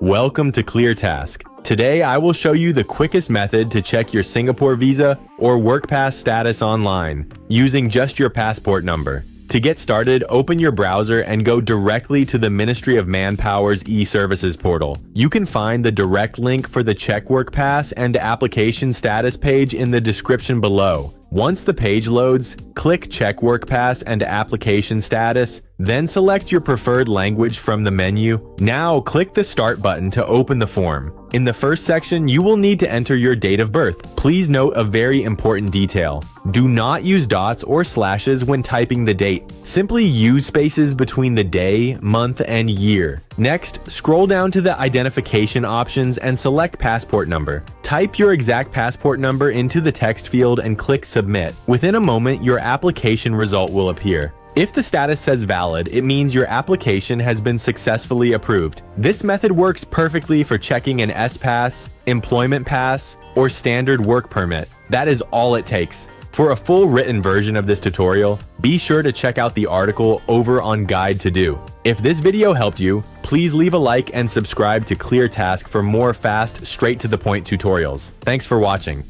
Welcome to ClearTask. Today I will show you the quickest method to check your Singapore visa or work pass status online using just your passport number. To get started, open your browser and go directly to the Ministry of Manpower's e-services portal. You can find the direct link for the Check Work Pass and application status page in the description below. Once the page loads, click Check Work Pass and Application Status, then select your preferred language from the menu. Now click the Start button to open the form. In the first section, you will need to enter your date of birth. Please note a very important detail. Do not use dots or slashes when typing the date. Simply use spaces between the day, month, and year. Next, scroll down to the identification options and select passport number. Type your exact passport number into the text field and click Submit. Within a moment, your application result will appear. If the status says valid, it means your application has been successfully approved. This method works perfectly for checking an S-Pass, employment pass, or standard work permit. That is all it takes. For a full written version of this tutorial, be sure to check out the article over on Guide to Do. If this video helped you, please leave a like and subscribe to ClearTask for more fast, straight-to-the-point tutorials. Thanks for watching.